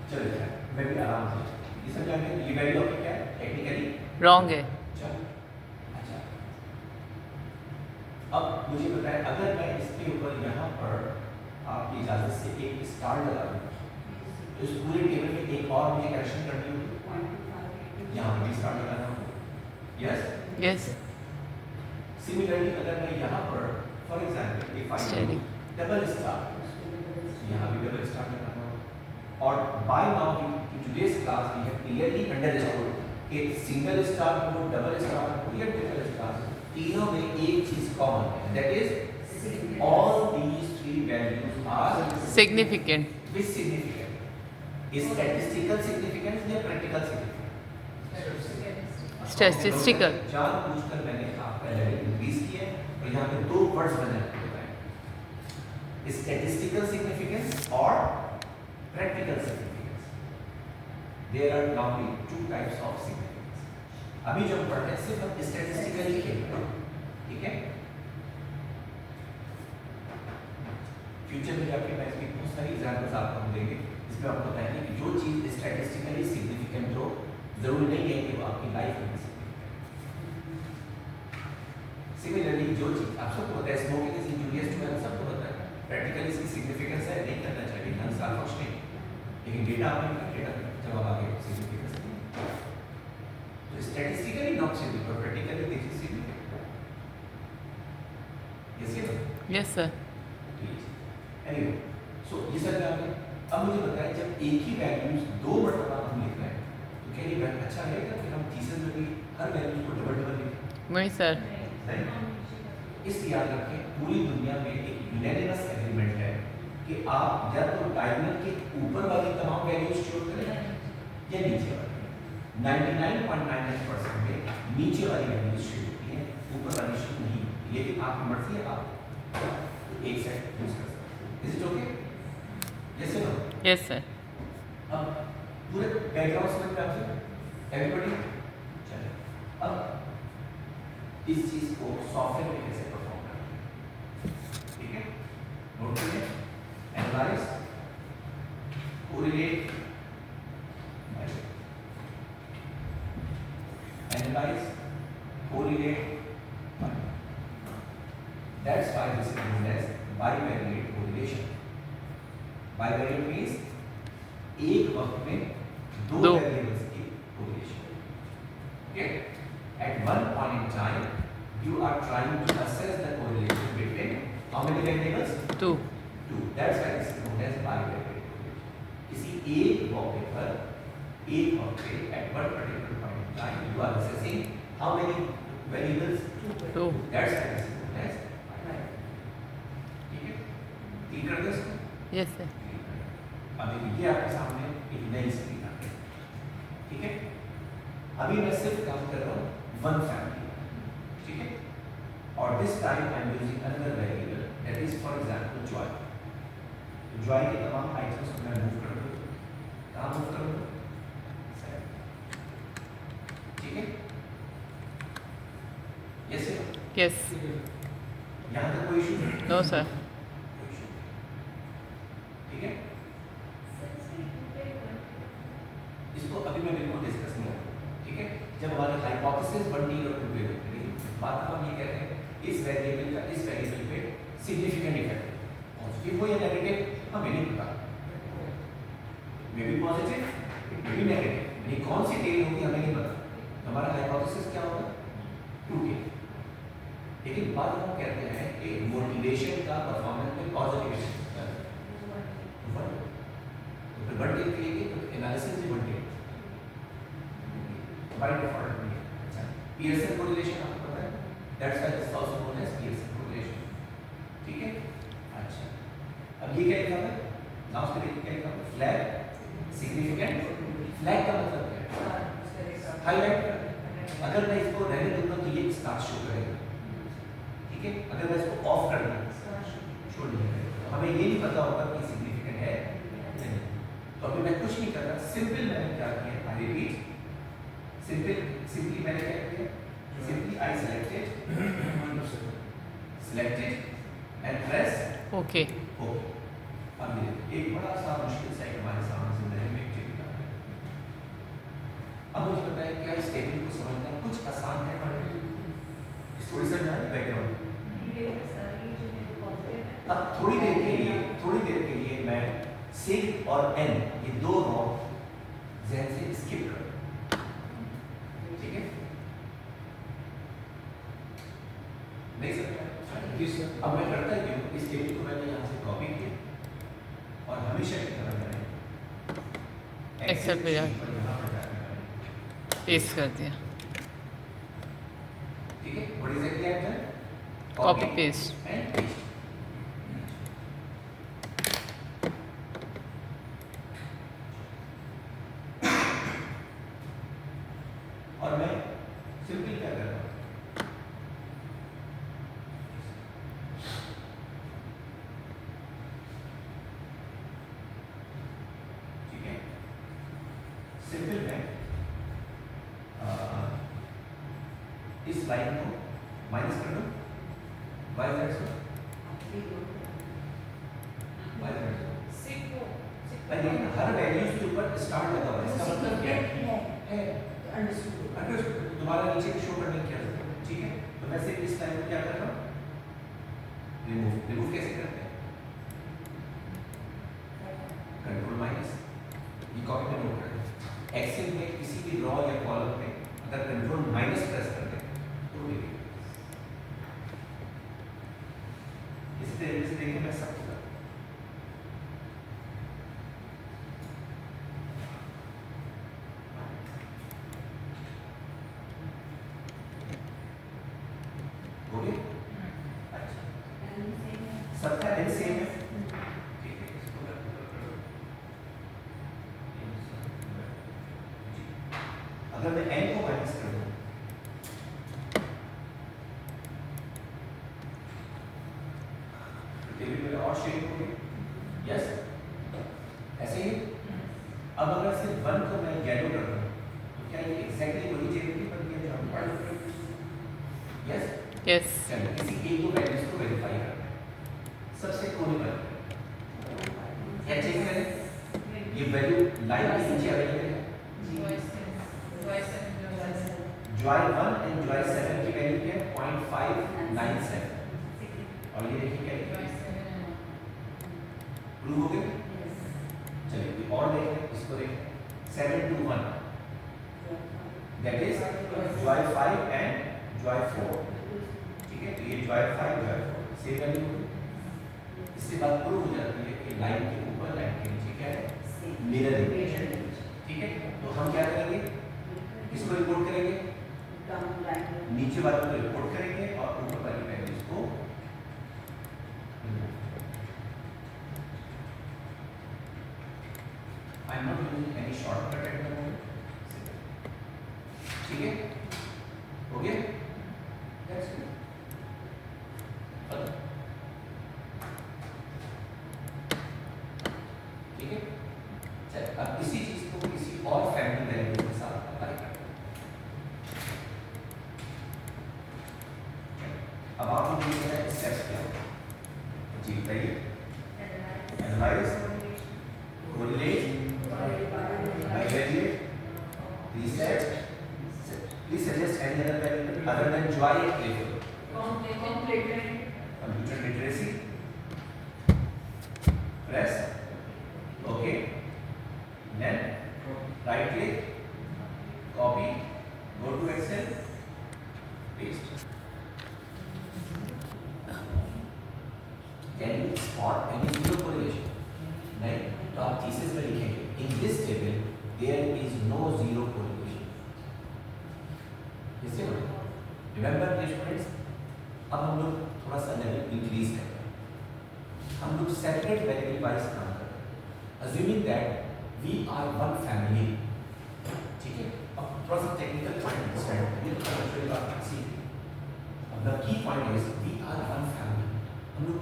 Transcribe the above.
चलो क्या मैं भी आराम से ये सब जाके ये वैल्यू आपकी क्या है टेक्निकली रॉन्ग है। चलो अच्छा अब मुझे बताएं अगर मैं इसके ऊपर यहाँ पर आपकी इजाजत से एक स्टार लगा दूँ तो इस पूरे टेबल में एक और मुझे करेक्शन करनी होगी यहाँ पर भी स्टार लगाना होगा यस यस। सिमिलरली अगर मैं यहाँ पर for example if I steady. Double star यहाँ भी डबल स्टार लगाना होगा और by now in today's class we have clearly understood कि सिंगल स्टार हो डबल स्टार हो या ट्रिपल स्टार तीनों में एक चीज कॉमन है that is all these three values are significant. Which significant statistical significance या प्रैक्टिकल सिग्निफिकेंस स्टैटिस्टिकल। जानबूझकर मैंने आपका लेवल इंक्रीज किया और यहाँ पे दो वर्ड्स बने हैं स्टैटिस्टिकल सिग्निफिकेंस और practical significance there are normally two types of significance अभी जो हम पढ़ रहे हैं सिर्फ हम स्टैटिस्टिकली खेल रहे हैं ठीक है फ्यूचर में जाके मैं इसकी बहुत सारी एग्जांपल्स आपको हम देंगे इसमें आपको बताएंगे कि जो चीज स्टैटिस्टिकली सिग्निफिकेंट हो जरूरी नहीं है कि वो आपकी लाइफ में सिमिलरली जो चीज आप सबको पता है smoking is injurious to health सबको पता है प्रैक्टिकली इसकी सिग्निफिकेंस है नहीं करना चाहिए नन साल कुछ नहीं लेकिन डेटा आपने डेटा जवाब आ गया सिग्निफिकेंस तो statistically not significant practically this is significant yes yes sir. Anyway so ये सब क्या है अब मुझे बताएं जब एक ही वैल्यूज दो मर्तबा हम लिख रहे हैं तो क्या ये अच्छा रहेगा कि हम थीसिस में भी हर वैल्यूज को डबल डबल लिखें नहीं सर। इस याद रखें पूरी दुनिया में एक यूनानिमस एग्रीमेंट है कि आप या तो डायगोनल के ऊपर वाली तमाम वैल्यूज चूज करें या नीचे वाली 99.99% में नीचे वाली वैल्यूज शुरू होती है ऊपर वाली शुरू नहीं होती लेकिन आपकी मर्जी है आप एक सेट यूज कर सकते हैं is it okay yes sir yes sir. अब पूरे बैकग्राउंड समझ में आपसे एवरीबॉडी चलिए अब इस चीज को सॉफ्टवेयर में कैसे परफॉर्म करना है ठीक है नोट करिए analyse correlate analyse correlate that's why this is known as bivariate correlation bivariate means एक वक्त में दो वेरिएबल्स की correlation okay at one point in time you are trying to assess the correlation between how many variables 2 that's why it's known as bivariate correlation किसी एक मौके पर एक वक्त पे at one particular point in time you are assessing how many variables 2 that's why it's known as bivariate ठीक है ठीक कर दो इसको यस सर। अब देखिए आपके सामने एक नई स्क्रीन आ गई ठीक है अभी मैं सिर्फ काम कर रहा हूँ वन फैमिली ठीक है और this time I am using another variable that is for example Joy तो जॉय के तमाम आइटम्स को मैं मूव कर दूँ कहाँ मूव कर दूँ ठीक है यस यस। यहाँ तक कोई इशू नहीं नो सर। ठीक है इसको अभी मैं बिल्कुल डिस्कस नहीं करूँगा ठीक है जब हमारे हाइपोथेसिस बनती है और प्रिपेयर होती है बात हम ये कहते हैं इस वेरिएबल का इस वेरिएबल पे सिग्निफिकेंट इफेक्ट पॉजिटिव हो या नेगेटिव हमें नहीं पता may be positive may be negative ये कौन सी टेल होगी हमें नहीं पता हमारा हाइपोथेसिस क्या होगा ट्रू टेल लेकिन बात हम कहते हैं कि मोटिवेशन का परफॉर्मेंस में पॉजिटिव इफेक्ट तो फिर बढ़ के लिए तो एनालिसिस भी बढ़ गया by default नहीं है Pearson correlation आपको पता है that's why it's also known as Pearson correlation ठीक है अच्छा अब ये क्या लिखा है लास्ट में क्या लिखा है फ्लैग सिग्निफिकेंट फ्लैग का मतलब क्या है हाईलाइट अगर मैं इसको रहने दूंगा तो ये स्टार शो करेगा ठीक है अगर मैं इसको ऑफ कर दूं शो नहीं करेगा हमें ये नहीं पता होगा कि सिग्निफिकेंट है नहीं तो अभी मैं कुछ नहीं कर रहा सिंपल मैंने क्या किया आई रिपीट simply मैंने क्या किया simply I selected and press okay. OK अब ये एक बड़ा सा मुश्किल सा हमारे सामने जिंदगी में बैकग्राउंड। अब थोड़ी देर के लिए मैं सिग और एन ये दो नॉट ज़हन से स्किप कर, ठीक है? नहीं सकता। अब मैं करता ही हूँ, इस टेबल को मैंने यहाँ से कॉपी किया और हमेशा की तरह मैंने एक्सेल पे शीट पर यहाँ पर जाकर पेस्ट कर दिया, ठीक है? What is actually I done? Copy paste. And paste. और मैं सिंपल क्या कर रहा हूँ, ठीक है? सिंपल मैं इस लाइन को माइनस कर दूं, why that so, why that so. भाई देखिए ना, हर वैल्यूज के ऊपर स्टार लगा हुआ है, इसका मतलब क्या है? अंडरस्टूड। दोबारा नीचे शो करने की क्या जरूरत है, ठीक है? तो मैं सिर्फ इस लाइन को क्या कर रहा हूँ, रिमूव कैसे करते हैं? कंट्रोल माइनस, ये कॉपी में नोट करें। एक्सेल में किसी भी रॉ या कॉलम में अगर कंट्रोल माइनस प्रेस कर दें तो देखिए इस तरीके से देखिए मैं सब कर हो गया। अच्छा, सबका एन सेम है, ठीक है? इसको अगर मैं एन को माइनस कर दूं, टेबल में और शेड हो गई, यस ऐसे ही। अब अगर सिर्फ वन को मैं येलो कर दूं तो क्या ये एग्जैक्टली वही टेबल की बन गया जो हम पढ़ रहे थे? यस। यस, चलिए किसी एक दो वैल्यूज को वेरीफाई करते हैं। सबसे कोने पर क्या चेक करें, ये वैल्यू लाइन के नीचे अवेलेबल है। जॉय 1 एंड जॉय 7 की वैल्यू क्या है? 0.597। और ये देखिए क्या है, प्रूव हो गया। चलिए कोई और देखें, इसको देखें, 7 to 1 that is Joy 5 and Joy 4, ठीक है? तो ये जॉय 5 जॉय 4 सेम वैल्यू होगी। इससे बात प्रूव हो जाती है कि लाइन के ऊपर लाइन के नीचे क्या है? मिरर इमेज, ठीक है? तो हम क्या करेंगे, इसको रिपोर्ट करेंगे, नीचे वाले को रिपोर्ट करेंगे और ऊपर वाली वैल्यूज को I am not using any shortcut at the moment, ठीक है? हो गया, दैट्स इट। ठीक है? चलिए अब इसी चीज को किसी और फैमिली वैल्यू के साथ अप्लाई करते हैं। अब आप लोग देख रहे हैं स्टेप्स क्या होगा जी, बताइए। Analyse, correlate, evaluate, reset. Please suggest any other variable other than joy and playful. Computer literacy. Press. Okay. Then right click, copy, go to Excel, paste. Can you spot any zero correlation? नहीं, तो आप thesis में लिखेंगे in this table there is no zero correlation. इससे remember dear students, अब हम लोग थोड़ा सा लेवल इंक्रीज करते हैं, हम लोग सेपरेट वेरिएबल वाइज काम करते हैं, assuming that we are one family, ठीक है? अब थोड़ा सा टेक्निकल पॉइंट अंडरस्टैंड करिए तो कंसेप्चुअल बात सीखिए। अब the key point is we are one family, हम लोग